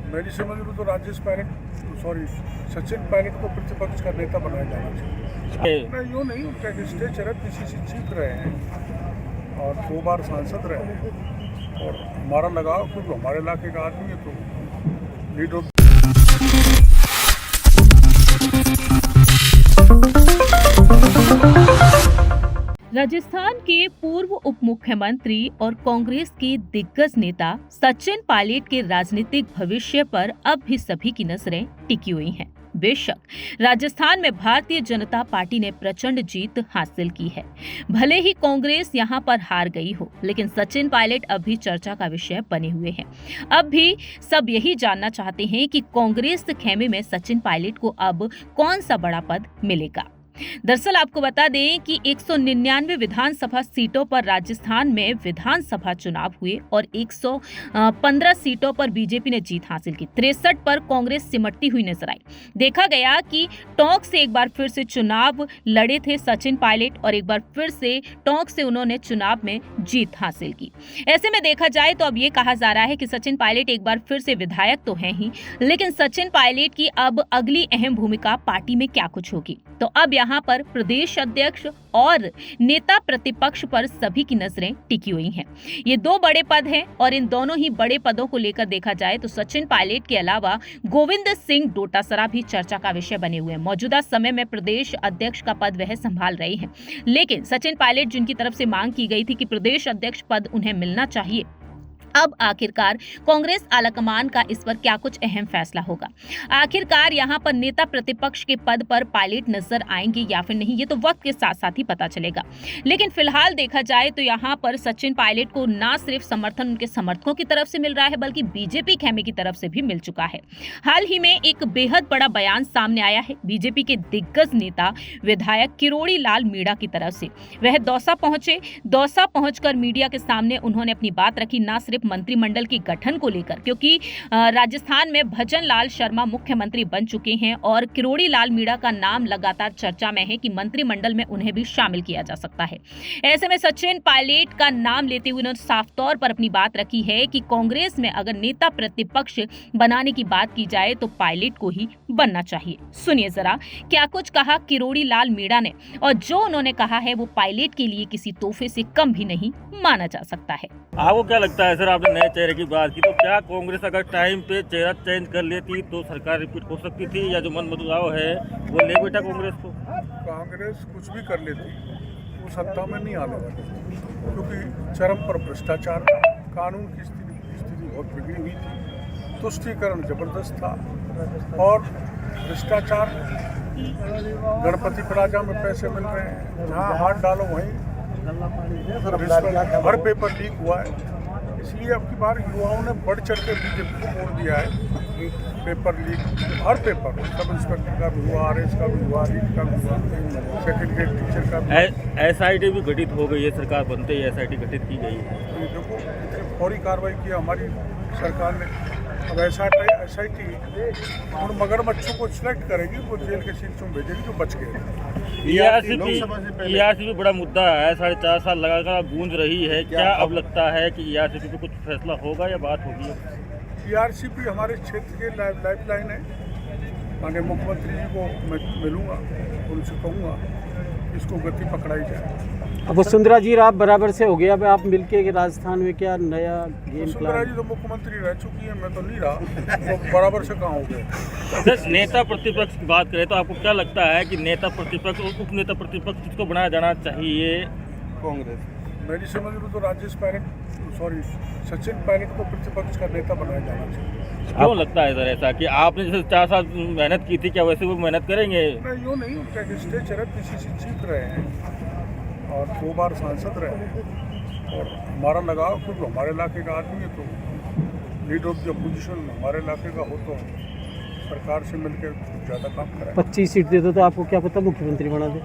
मेरी समझ में तो सचिन पायलट को प्रतिपक्ष का नेता बनाया जाना चाहिए। नहीं, यूँ नहीं, उनका स्टेचर है, पीसीसी जीत रहे हैं और 2 बार सांसद रहे हैं और हमारा लगाव क्योंकि हमारे इलाके का आदमी है तो लीड ऑफ। राजस्थान के पूर्व उप मुख्यमंत्री और कांग्रेस के दिग्गज नेता सचिन पायलट के राजनीतिक भविष्य पर अब भी सभी की नजरें टिकी हुई हैं। बेशक राजस्थान में भारतीय जनता पार्टी ने प्रचंड जीत हासिल की है, भले ही कांग्रेस यहां पर हार गई हो, लेकिन सचिन पायलट अब भी चर्चा का विषय बने हुए हैं। अब भी सब यही जानना चाहते हैं कि कांग्रेस खेमे में सचिन पायलट को अब कौन सा बड़ा पद मिलेगा। दरअसल आपको बता दें कि 199 विधानसभा सीटों पर राजस्थान में विधानसभा चुनाव हुए और 115 सीटों पर बीजेपी ने जीत हासिल की। 63 पर कांग्रेस सिमटती हुई नजर आई। देखा गया कि टोंक से एक बार फिर से चुनाव लड़े थे सचिन पायलट और एक बार फिर से टोंक से उन्होंने चुनाव में जीत हासिल की। ऐसे में देखा जाए तो अब ये कहा जा रहा है कि सचिन पायलट एक बार फिर से विधायक तो हैं ही, लेकिन सचिन पायलट की अब अगली अहम भूमिका पार्टी में क्या कुछ होगी। तो अब यहाँ पर प्रदेश अध्यक्ष और नेता प्रतिपक्ष पर सभी की नजरें टिकी हुई हैं। ये 2 बड़े पद हैं और इन दोनों ही बड़े पदों को लेकर देखा जाए तो सचिन पायलट के अलावा गोविंद सिंह डोटासरा भी चर्चा का विषय बने हुए हैं। मौजूदा समय में प्रदेश अध्यक्ष का पद वह संभाल रहे हैं, लेकिन सचिन पायलट जिनकी तरफ से मांग की गई थी कि प्रदेश अध्यक्ष पद उन्हें मिलना चाहिए, अब आखिरकार कांग्रेस आलाकमान का इस पर क्या कुछ अहम फैसला होगा। आखिरकार यहां पर नेता प्रतिपक्ष के पद पर पायलट नजर आएंगे या फिर नहीं, ये तो वक्त के साथ साथ ही पता चलेगा। लेकिन फिलहाल देखा जाए तो यहां पर सचिन पायलट को ना सिर्फ समर्थन उनके समर्थकों की तरफ से मिल रहा है, बल्कि बीजेपी खेमे की तरफ से भी मिल चुका है। हाल ही में एक बेहद बड़ा बयान सामने आया है बीजेपी के दिग्गज नेता विधायक किरोड़ी लाल मीणा की तरफ से। वह दौसा पहुंचे। दौसा पहुंचकर मीडिया के सामने उन्होंने अपनी बात रखी, ना सिर्फ मंत्रिमंडल के गठन को लेकर, क्योंकि राजस्थान में भजन लाल शर्मा मुख्यमंत्री बन चुके हैं और किरोड़ी लाल मीणा का नाम लगातार चर्चा में है कि मंत्रिमंडल में उन्हें भी शामिल किया जा सकता है। ऐसे में सचिन पायलट का नाम लेते हुए उन्होंने साफ तौर पर अपनी बात रखी है कि कांग्रेस में अगर नेता प्रतिपक्ष बनाने की बात की जाए तो पायलट को ही बनना चाहिए। सुनिए जरा क्या कुछ कहा किरोड़ी लाल मीणा ने, और जो उन्होंने कहा है वो पायलट के लिए किसी तोहफे से कम भी नहीं माना जा सकता है। आपको क्या लगता है सर, आपने नए चेहरे की बात की, तो क्या कांग्रेस अगर टाइम पे चेहरा चेंज कर लेती तो सरकार रिपीट हो सकती थी, या जो मन बदलाव है वो ले बेटा कांग्रेस को? कांग्रेस कुछ भी कर लेती, वो सत्ता में नहीं आने वाली, क्योंकि चरम पर भ्रष्टाचार, कानून की स्थिति बहुत बिगड़ी हुई थी, तुष्टीकरण जबरदस्त था और भ्रष्टाचार, गणपति प्लाजा में पैसे मिल रहे हैं, जहाँ हाथ डालो वहीं हर पेपर लीक हुआ है। इसलिए अब की बार युवाओं ने बढ़ चढ़ के बीजेपी को वोट दिया है। पेपर लीक, हर पेपर, सब इंस्पेक्टर का भी हुआ, आरएस का भी हुआ, रीट का भी हुआ, सेकंड ग्रेड टीचर का भी। एसआईटी भी गठित हो गई है, सरकार बनते ही एसआईटी गठित की गई है। तो देखो इतनी फौरी कार्रवाई की हमारी सरकार ने। अब एसआईटी उन मगरमच्छों को सिलेक्ट करेगी, वो जेल के शीट्स में भेजेगी जो बच गए। ईआरसीपी भी बड़ा मुद्दा है, 4.5 साल लगातार गूंज रही है। क्या अब लगता है कि ईआरसीपी पे कुछ फैसला होगा या बात होगी? ईआरसीपी हमारे क्षेत्र के लाइफलाइन है। माननीय मुख्यमंत्री जी को मैं मिलूंगा, उनसे कहूँगा इसको गति पकड़ाई जाए। अब वसुंधरा जी आप बराबर से हो गया, अब आप मिलके कि राजस्थान में क्या नया गेम वसुंधरा जी तो मुख्यमंत्री रह चुकी है, मैं तो नहीं रहा, तो बराबर से कहाँ हो गया। सर, नेता प्रतिपक्ष की बात करें तो आपको क्या लगता है कि नेता प्रतिपक्ष और उप नेता प्रतिपक्ष किसको बनाया जाना चाहिए? कांग्रेस मेरी समझ में तो सचिन पायलट को प्रतिपक्ष का नेता बनाया जाना चाहिए। क्यों लगता है सर ऐसा कि आपने जैसे 4 साल मेहनत की थी, क्या वैसे वो मेहनत करेंगे? नहीं, यूँ नहीं, उनका स्टेचर है, पीसीसी जीत रहे हैं और 2 बार सांसद रहे हैं और हमारा लगाव क्योंकि हमारे इलाके का आदमी है, तो लीड ऑफ द अपोजिशन हमारे इलाके का हो तो सरकार से मिलकर ज़्यादा काम कराए। 25 सीट देते तो आपको क्या पता मुख्यमंत्री बना दे?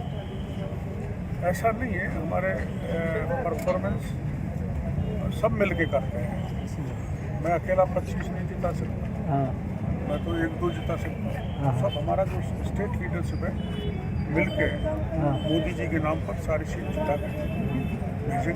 ऐसा नहीं है, हमारे परफॉर्मेंस सब मिल के करते हैं। मैं अकेला 25 नहीं जिता सकता, मैं तो 1-2 जिता सकता हूँ। सब हमारा जो स्टेट लीडरशिप है मिल के मोदी जी के नाम पर सारी सीट जिता के भेजेंगे।